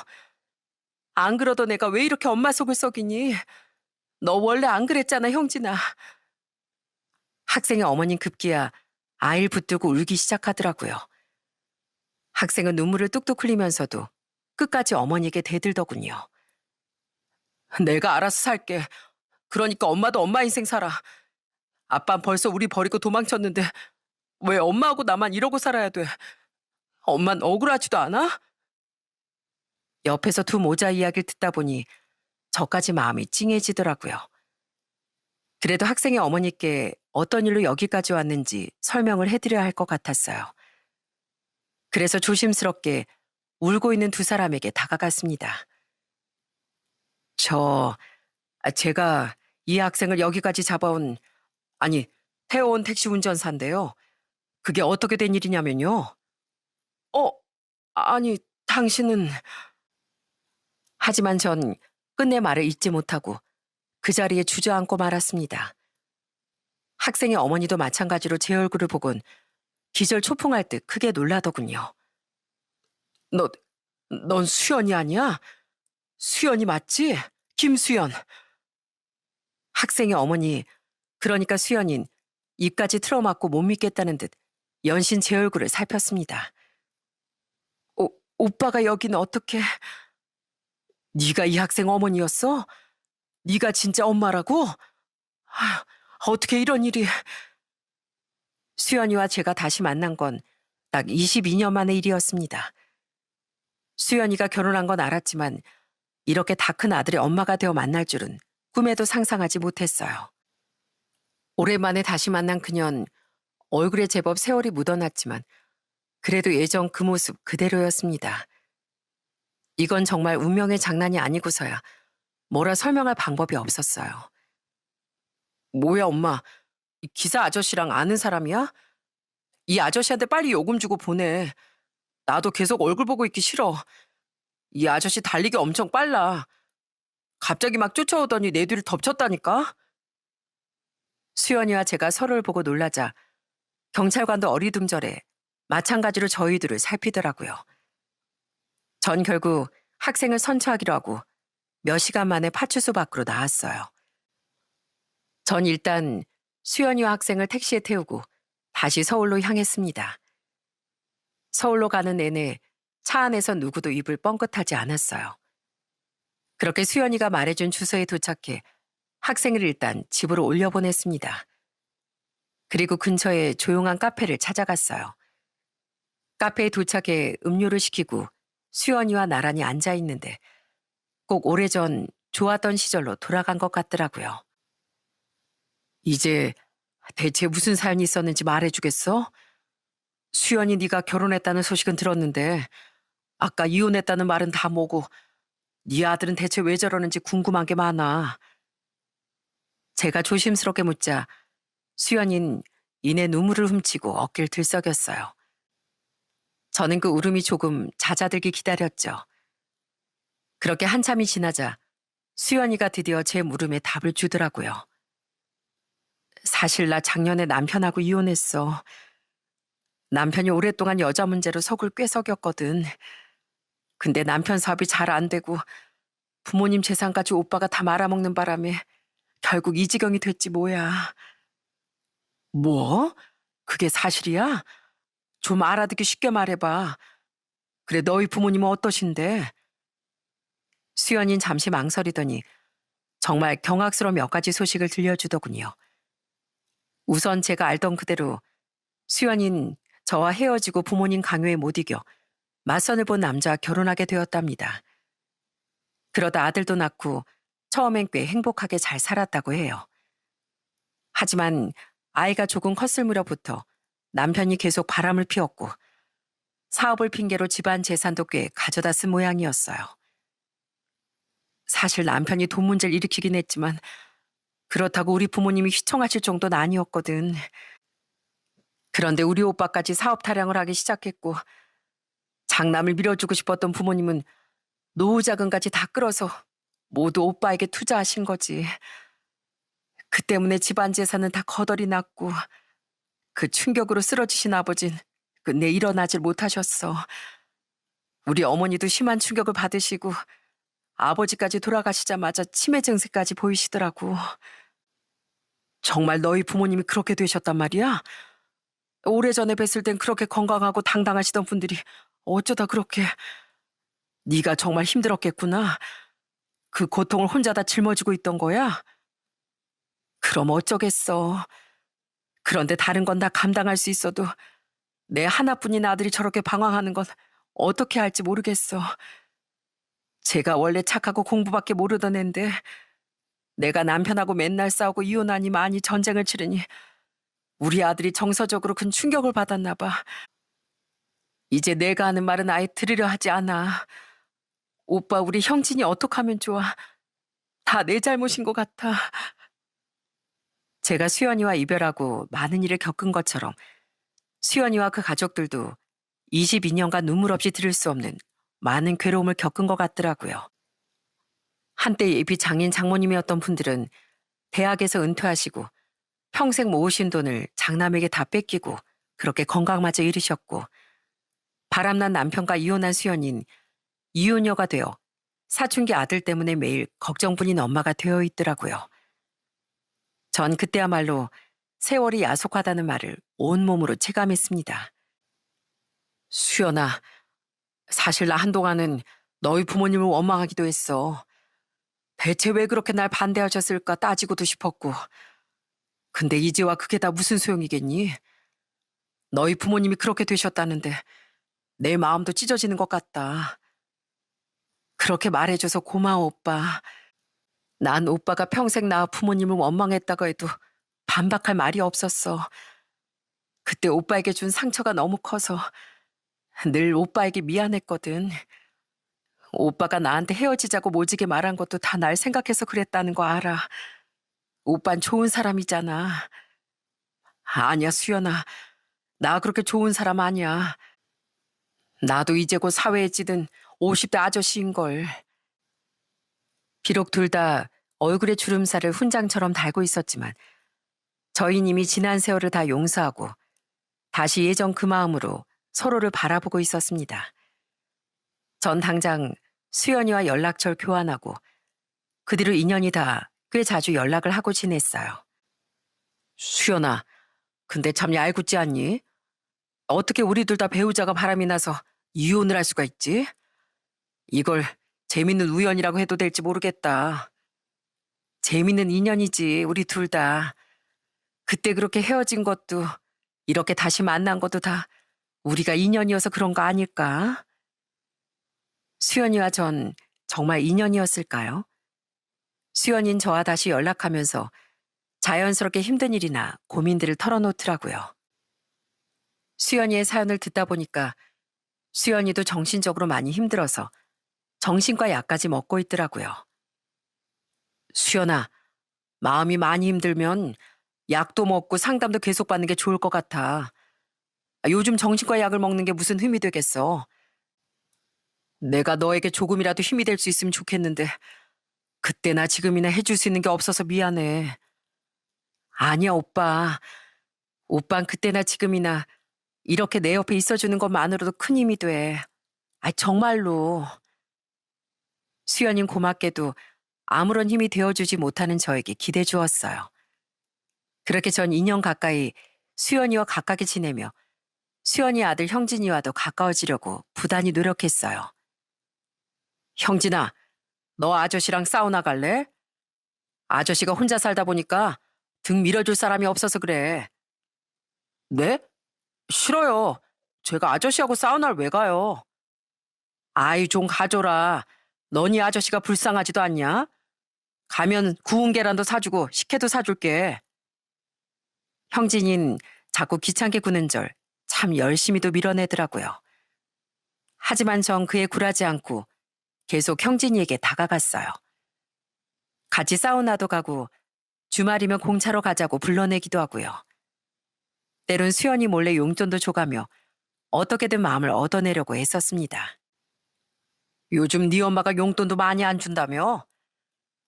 안 그러던 애가 왜 이렇게 엄마 속을 썩이니? 너 원래 안 그랬잖아, 형진아. 학생의 어머님 급기야 아이를 붙들고 울기 시작하더라고요. 학생은 눈물을 뚝뚝 흘리면서도 끝까지 어머니에게 대들더군요. 내가 알아서 살게. 그러니까 엄마도 엄마 인생 살아. 아빠는 벌써 우리 버리고 도망쳤는데 왜 엄마하고 나만 이러고 살아야 돼? 엄만 억울하지도 않아? 옆에서 두 모자 이야기를 듣다 보니 저까지 마음이 찡해지더라고요. 그래도 학생의 어머니께 어떤 일로 여기까지 왔는지 설명을 해드려야 할 것 같았어요. 그래서 조심스럽게 울고 있는 두 사람에게 다가갔습니다. 제가 이 학생을 여기까지 태워온 택시 운전사인데요. 그게 어떻게 된 일이냐면요. 어, 아니, 당신은... 하지만 전 끝내 말을 잇지 못하고 그 자리에 주저앉고 말았습니다. 학생의 어머니도 마찬가지로 제 얼굴을 보곤 기절 초풍할 듯 크게 놀라더군요. 넌 수연이 아니야? 수연이 맞지? 김수연. 학생의 어머니, 그러니까 수연인 입까지 틀어막고 못 믿겠다는 듯 연신 제 얼굴을 살폈습니다. 오빠가 여기는 어떻게... 네가 이 학생 어머니였어? 네가 진짜 엄마라고? 어떻게 이런 일이... 수연이와 제가 다시 만난 건 딱 22년 만의 일이었습니다. 수연이가 결혼한 건 알았지만 이렇게 다 큰 아들의 엄마가 되어 만날 줄은 꿈에도 상상하지 못했어요. 오랜만에 다시 만난 그년 얼굴에 제법 세월이 묻어났지만 그래도 예전 그 모습 그대로였습니다. 이건 정말 운명의 장난이 아니고서야 뭐라 설명할 방법이 없었어요. 뭐야, 엄마. 이 기사 아저씨랑 아는 사람이야? 이 아저씨한테 빨리 요금 주고 보내. 나도 계속 얼굴 보고 있기 싫어. 이 아저씨 달리기 엄청 빨라. 갑자기 막 쫓아오더니 내 뒤를 덮쳤다니까? 수연이와 제가 서로를 보고 놀라자 경찰관도 어리둥절해 마찬가지로 저희들을 살피더라고요. 전 결국 학생을 선처하기로 하고 몇 시간 만에 파출소 밖으로 나왔어요. 전 일단 수연이와 학생을 택시에 태우고 다시 서울로 향했습니다. 서울로 가는 내내 차 안에서 누구도 입을 뻥끗하지 않았어요. 그렇게 수연이가 말해준 주소에 도착해 학생을 일단 집으로 올려보냈습니다. 그리고 근처에 조용한 카페를 찾아갔어요. 카페에 도착해 음료를 시키고 수연이와 나란히 앉아 있는데 꼭 오래전 좋았던 시절로 돌아간 것 같더라고요. 이제 대체 무슨 사연이 있었는지 말해주겠어? 수연이 네가 결혼했다는 소식은 들었는데 아까 이혼했다는 말은 다 뭐고 네 아들은 대체 왜 저러는지 궁금한 게 많아. 제가 조심스럽게 묻자 수연인 이내 눈물을 훔치고 어깨를 들썩였어요. 저는 그 울음이 조금 잦아들기 기다렸죠. 그렇게 한참이 지나자 수연이가 드디어 제 물음에 답을 주더라고요. 사실 나 작년에 남편하고 이혼했어. 남편이 오랫동안 여자 문제로 속을 꽤 썩였거든. 근데 남편 사업이 잘 안 되고 부모님 재산까지 오빠가 다 말아먹는 바람에 결국 이 지경이 됐지 뭐야. 뭐? 그게 사실이야? 좀 알아듣기 쉽게 말해봐. 그래, 너희 부모님은 어떠신데? 수연인 잠시 망설이더니 정말 경악스러운 몇 가지 소식을 들려주더군요. 우선 제가 알던 그대로 수연인 저와 헤어지고 부모님 강요에 못 이겨 맞선을 본 남자와 결혼하게 되었답니다. 그러다 아들도 낳고 처음엔 꽤 행복하게 잘 살았다고 해요. 하지만 아이가 조금 컸을 무렵부터 남편이 계속 바람을 피웠고 사업을 핑계로 집안 재산도 꽤 가져다 쓴 모양이었어요. 사실 남편이 돈 문제를 일으키긴 했지만 그렇다고 우리 부모님이 휘청하실 정도는 아니었거든. 그런데 우리 오빠까지 사업 타령을 하기 시작했고 장남을 밀어주고 싶었던 부모님은 노후 자금까지 다 끌어서 모두 오빠에게 투자하신 거지. 그 때문에 집안 재산은 다 거덜이 났고 그 충격으로 쓰러지신 아버진 끝내 일어나질 못하셨어. 우리 어머니도 심한 충격을 받으시고 아버지까지 돌아가시자마자 치매 증세까지 보이시더라고. 정말 너희 부모님이 그렇게 되셨단 말이야? 오래전에 뵀을 땐 그렇게 건강하고 당당하시던 분들이 어쩌다 그렇게. 네가 정말 힘들었겠구나. 그 고통을 혼자 다 짊어지고 있던 거야? 그럼 어쩌겠어. 그런데 다른 건 다 감당할 수 있어도 내 하나뿐인 아들이 저렇게 방황하는 건 어떻게 할지 모르겠어. 제가 원래 착하고 공부밖에 모르던 앤데 내가 남편하고 맨날 싸우고 이혼하니 많이 전쟁을 치르니 우리 아들이 정서적으로 큰 충격을 받았나 봐. 이제 내가 하는 말은 아예 들으려 하지 않아. 오빠, 우리 형진이 어떡하면 좋아. 다 내 잘못인 것 같아. 제가 수연이와 이별하고 많은 일을 겪은 것처럼 수연이와 그 가족들도 22년간 눈물 없이 들을 수 없는 많은 괴로움을 겪은 것 같더라고요. 한때 예비 장인 장모님이었던 분들은 대학에서 은퇴하시고 평생 모으신 돈을 장남에게 다 뺏기고 그렇게 건강마저 잃으셨고 바람난 남편과 이혼한 수연인 이혼녀가 되어 사춘기 아들 때문에 매일 걱정뿐인 엄마가 되어 있더라고요. 전 그때야말로 세월이 야속하다는 말을 온몸으로 체감했습니다. 수연아, 사실 나 한동안은 너희 부모님을 원망하기도 했어. 대체 왜 그렇게 날 반대하셨을까 따지고도 싶었고. 근데 이제와 그게 다 무슨 소용이겠니? 너희 부모님이 그렇게 되셨다는데 내 마음도 찢어지는 것 같다. 그렇게 말해줘서 고마워, 오빠. 난 오빠가 평생 나 부모님을 원망했다고 해도 반박할 말이 없었어. 그때 오빠에게 준 상처가 너무 커서 늘 오빠에게 미안했거든. 오빠가 나한테 헤어지자고 모지게 말한 것도 다 날 생각해서 그랬다는 거 알아. 오빤 좋은 사람이잖아. 아니야, 수연아. 나 그렇게 좋은 사람 아니야. 나도 이제 곧 사회에 찌든 50대 아저씨인걸. 비록 둘 다 얼굴에 주름살을 훈장처럼 달고 있었지만 저희는 이미 지난 세월을 다 용서하고 다시 예전 그 마음으로 서로를 바라보고 있었습니다. 전 당장 수연이와 연락처를 교환하고 그 뒤로 인연이 다 꽤 자주 연락을 하고 지냈어요. 수연아, 근데 참 얄궂지 않니? 어떻게 우리 둘 다 배우자가 바람이 나서 이혼을 할 수가 있지? 이걸 재밌는 우연이라고 해도 될지 모르겠다. 재밌는 인연이지, 우리 둘 다. 그때 그렇게 헤어진 것도 이렇게 다시 만난 것도 다 우리가 인연이어서 그런 거 아닐까? 수연이와 전 정말 인연이었을까요? 수연인 저와 다시 연락하면서 자연스럽게 힘든 일이나 고민들을 털어놓더라고요. 수연이의 사연을 듣다 보니까 수연이도 정신적으로 많이 힘들어서 정신과 약까지 먹고 있더라고요. 수연아, 마음이 많이 힘들면 약도 먹고 상담도 계속 받는 게 좋을 것 같아. 요즘 정신과 약을 먹는 게 무슨 흠이 되겠어. 내가 너에게 조금이라도 힘이 될 수 있으면 좋겠는데 그때나 지금이나 해줄 수 있는 게 없어서 미안해. 아니야, 오빠. 오빤 그때나 지금이나 이렇게 내 옆에 있어주는 것만으로도 큰 힘이 돼. 정말로. 수연인 고맙게도 아무런 힘이 되어주지 못하는 저에게 기대 주었어요. 그렇게 전 2년 가까이 수연이와 가깝게 지내며 수연이 아들 형진이와도 가까워지려고 부단히 노력했어요. 형진아, 너 아저씨랑 사우나 갈래? 아저씨가 혼자 살다 보니까 등 밀어줄 사람이 없어서 그래. 네? 싫어요. 제가 아저씨하고 사우나를 왜 가요? 아이, 좀 가줘라. 너니 아저씨가 불쌍하지도 않냐? 가면 구운 계란도 사주고 식혜도 사줄게. 형진인 자꾸 귀찮게 구는 절 참 열심히도 밀어내더라고요. 하지만 전 그에 굴하지 않고 계속 형진이에게 다가갔어요. 같이 사우나도 가고 주말이면 공차로 가자고 불러내기도 하고요. 때론 수연이 몰래 용돈도 줘가며 어떻게든 마음을 얻어내려고 애썼습니다. 요즘 네 엄마가 용돈도 많이 안 준다며?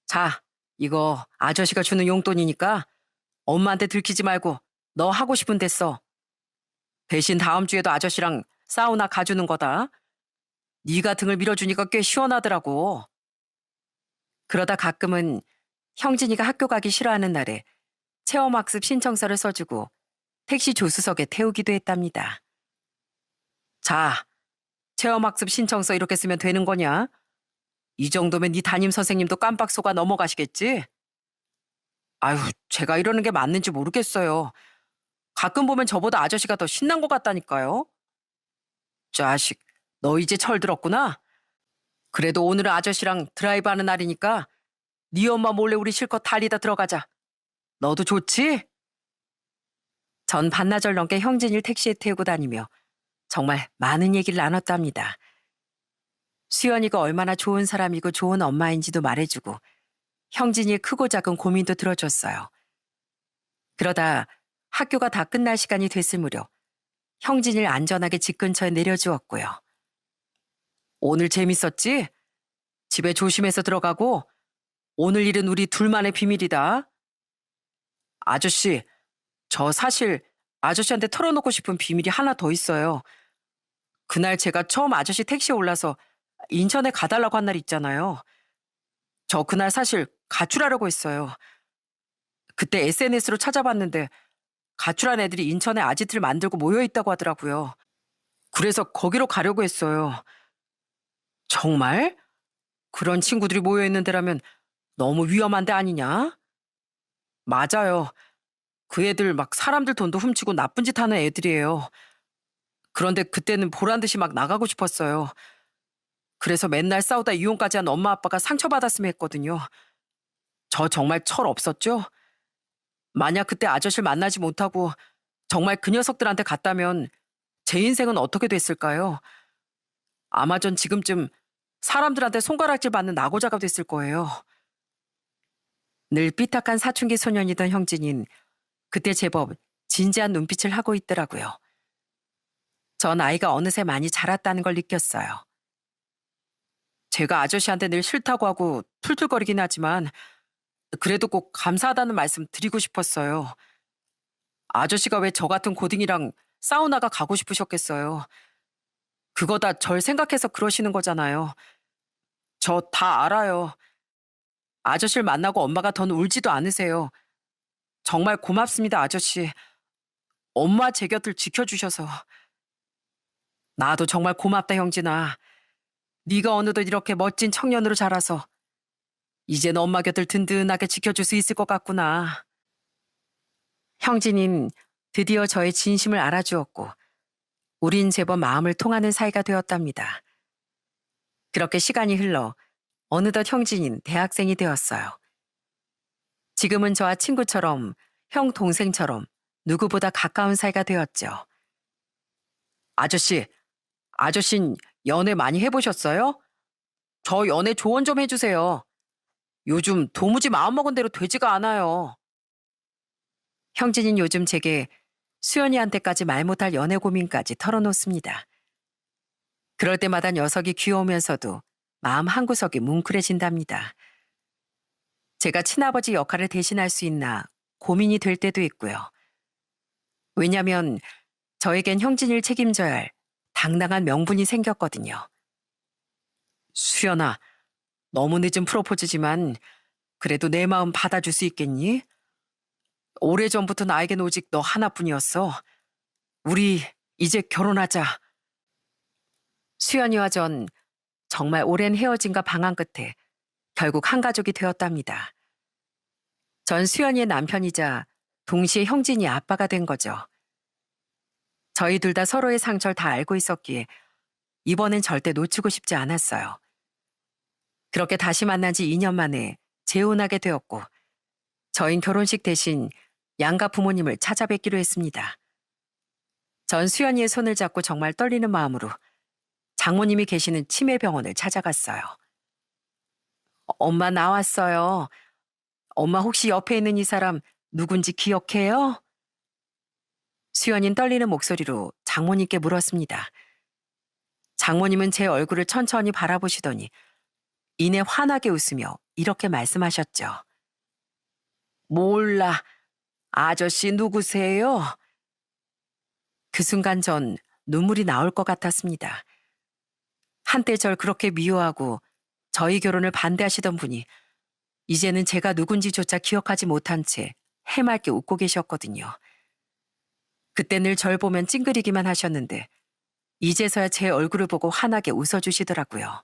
자, 이거 아저씨가 주는 용돈이니까 엄마한테 들키지 말고 너 하고 싶은 데 써. 대신 다음 주에도 아저씨랑 사우나 가주는 거다. 네가 등을 밀어주니까 꽤 시원하더라고. 그러다 가끔은 형진이가 학교 가기 싫어하는 날에 체험학습 신청서를 써주고 택시 조수석에 태우기도 했답니다. 자, 체험학습 신청서 이렇게 쓰면 되는 거냐? 이 정도면 네 담임 선생님도 깜빡 속아 넘어가시겠지? 아유, 제가 이러는 게 맞는지 모르겠어요. 가끔 보면 저보다 아저씨가 더 신난 것 같다니까요. 자식, 너 이제 철들었구나? 그래도 오늘은 아저씨랑 드라이브 하는 날이니까 네 엄마 몰래 우리 실컷 달리다 들어가자. 너도 좋지? 전 반나절 넘게 형진이를 택시에 태우고 다니며 정말 많은 얘기를 나눴답니다. 수연이가 얼마나 좋은 사람이고 좋은 엄마인지도 말해주고 형진이의 크고 작은 고민도 들어줬어요. 그러다 학교가 다 끝날 시간이 됐을 무렵 형진이를 안전하게 집 근처에 내려주었고요. 오늘 재밌었지? 집에 조심해서 들어가고 오늘 일은 우리 둘만의 비밀이다. 아저씨, 저 사실 아저씨한테 털어놓고 싶은 비밀이 하나 더 있어요. 그날 제가 처음 아저씨 택시에 올라서 인천에 가달라고 한 날 있잖아요. 저 그날 사실 가출하려고 했어요. 그때 SNS로 찾아봤는데 가출한 애들이 인천에 아지트를 만들고 모여있다고 하더라고요. 그래서 거기로 가려고 했어요. 정말? 그런 친구들이 모여있는 데라면 너무 위험한 데 아니냐? 맞아요. 그 애들 막 사람들 돈도 훔치고 나쁜 짓 하는 애들이에요. 그런데 그때는 보란 듯이 막 나가고 싶었어요. 그래서 맨날 싸우다 이혼까지 한 엄마 아빠가 상처받았으면 했거든요. 저 정말 철 없었죠? 만약 그때 아저씨를 만나지 못하고 정말 그 녀석들한테 갔다면 제 인생은 어떻게 됐을까요? 아마 전 지금쯤 사람들한테 손가락질 받는 낙오자가 됐을 거예요. 늘 삐딱한 사춘기 소년이던 형진인 그때 제법 진지한 눈빛을 하고 있더라고요. 전 아이가 어느새 많이 자랐다는 걸 느꼈어요. 제가 아저씨한테 늘 싫다고 하고 툴툴거리긴 하지만 그래도 꼭 감사하다는 말씀 드리고 싶었어요. 아저씨가 왜 저 같은 고딩이랑 사우나가 가고 싶으셨겠어요. 그거 다 절 생각해서 그러시는 거잖아요. 저 다 알아요. 아저씨를 만나고 엄마가 더 울지도 않으세요. 정말 고맙습니다, 아저씨. 엄마 제 곁을 지켜주셔서. 나도 정말 고맙다, 형진아. 네가 어느덧 이렇게 멋진 청년으로 자라서 이젠 엄마 곁을 든든하게 지켜줄 수 있을 것 같구나. 형진인 드디어 저의 진심을 알아주었고 우린 제법 마음을 통하는 사이가 되었답니다. 그렇게 시간이 흘러 어느덧 형진인 대학생이 되었어요. 지금은 저와 친구처럼 형 동생처럼 누구보다 가까운 사이가 되었죠. 아저씨, 아저씨는 연애 많이 해보셨어요? 저 연애 조언 좀 해주세요. 요즘 도무지 마음먹은 대로 되지가 않아요. 형진인 요즘 제게 수연이한테까지 말 못할 연애 고민까지 털어놓습니다. 그럴 때마다 녀석이 귀여우면서도 마음 한구석이 뭉클해진답니다. 제가 친아버지 역할을 대신할 수 있나 고민이 될 때도 있고요. 왜냐면 저에겐 형진이를 책임져야 할 당당한 명분이 생겼거든요. 수연아, 너무 늦은 프로포즈지만 그래도 내 마음 받아줄 수 있겠니? 오래전부터 나에겐 오직 너 하나뿐이었어. 우리 이제 결혼하자. 수연이와 전 정말 오랜 헤어짐과 방황 끝에 결국 한 가족이 되었답니다. 전 수연이의 남편이자 동시에 형진이 아빠가 된 거죠. 저희 둘 다 서로의 상처를 다 알고 있었기에 이번엔 절대 놓치고 싶지 않았어요. 그렇게 다시 만난 지 2년 만에 재혼하게 되었고 저흰 결혼식 대신 양가 부모님을 찾아뵙기로 했습니다. 전 수연이의 손을 잡고 정말 떨리는 마음으로 장모님이 계시는 치매병원을 찾아갔어요. 엄마 나왔어요. 엄마 혹시 옆에 있는 이 사람 누군지 기억해요? 수연인 떨리는 목소리로 장모님께 물었습니다. 장모님은 제 얼굴을 천천히 바라보시더니 이내 환하게 웃으며 이렇게 말씀하셨죠. 몰라. 아저씨 누구세요? 그 순간 전 눈물이 나올 것 같았습니다. 한때 절 그렇게 미워하고 저희 결혼을 반대하시던 분이 이제는 제가 누군지조차 기억하지 못한 채 해맑게 웃고 계셨거든요. 그때 늘 절 보면 찡그리기만 하셨는데 이제서야 제 얼굴을 보고 환하게 웃어주시더라고요.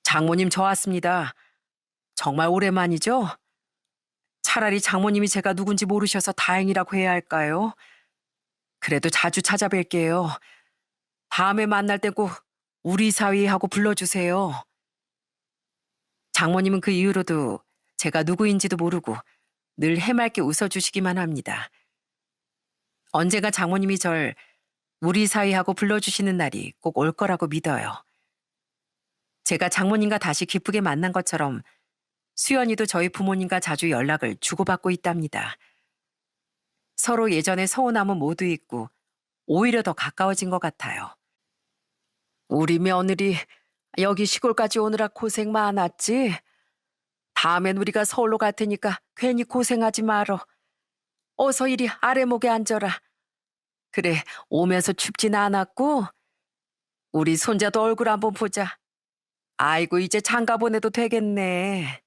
장모님 저 왔습니다. 정말 오랜만이죠? 차라리 장모님이 제가 누군지 모르셔서 다행이라고 해야 할까요? 그래도 자주 찾아뵐게요. 다음에 만날 때 꼭 우리 사위 하고 불러주세요. 장모님은 그 이후로도 제가 누구인지도 모르고 늘 해맑게 웃어주시기만 합니다. 언젠가 장모님이 절 우리 사위 하고 불러주시는 날이 꼭 올 거라고 믿어요. 제가 장모님과 다시 기쁘게 만난 것처럼 수연이도 저희 부모님과 자주 연락을 주고받고 있답니다. 서로 예전의 서운함은 모두 잊고 오히려 더 가까워진 것 같아요. 우리 며느리 여기 시골까지 오느라 고생 많았지? 다음엔 우리가 서울로 갈 테니까 괜히 고생하지 말어. 어서 이리 아래목에 앉아라. 그래, 오면서 춥진 않았고? 우리 손자도 얼굴 한번 보자. 아이고, 이제 장가 보내도 되겠네.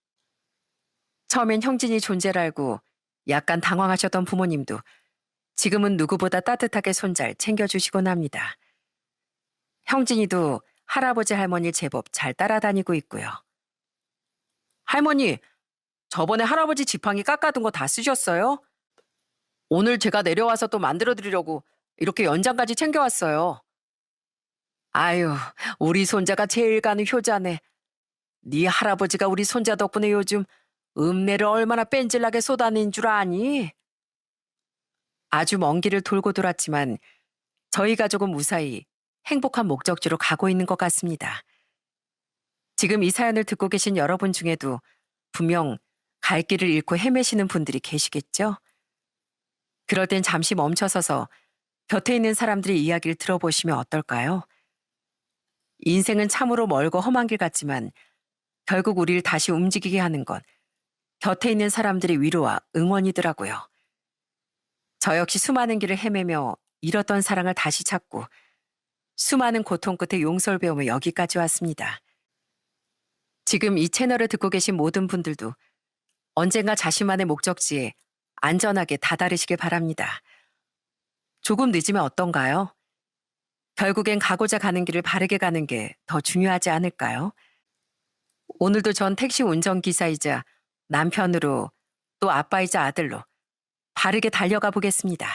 처음엔 형진이 존재를 알고 약간 당황하셨던 부모님도 지금은 누구보다 따뜻하게 손잘 챙겨주시곤 합니다. 형진이도 할아버지 할머니 제법 잘 따라다니고 있고요. 할머니, 저번에 할아버지 지팡이 깎아둔 거 다 쓰셨어요? 오늘 제가 내려와서 또 만들어 드리려고 이렇게 연장까지 챙겨왔어요. 아유, 우리 손자가 제일 가는 효자네. 네 할아버지가 우리 손자 덕분에 요즘 읍내를 얼마나 뺀질나게 쏟아낸 줄 아니? 아주 먼 길을 돌고 돌았지만 저희 가족은 무사히 행복한 목적지로 가고 있는 것 같습니다. 지금 이 사연을 듣고 계신 여러분 중에도 분명 갈 길을 잃고 헤매시는 분들이 계시겠죠? 그럴 땐 잠시 멈춰서서 곁에 있는 사람들의 이야기를 들어보시면 어떨까요? 인생은 참으로 멀고 험한 길 같지만 결국 우리를 다시 움직이게 하는 건 곁에 있는 사람들의 위로와 응원이더라고요. 저 역시 수많은 길을 헤매며 잃었던 사랑을 다시 찾고 수많은 고통 끝에 용서를 배우며 여기까지 왔습니다. 지금 이 채널을 듣고 계신 모든 분들도 언젠가 자신만의 목적지에 안전하게 다다르시길 바랍니다. 조금 늦으면 어떤가요? 결국엔 가고자 가는 길을 바르게 가는 게 더 중요하지 않을까요? 오늘도 전 택시 운전기사이자 남편으로 또 아빠이자 아들로 바르게 달려가 보겠습니다.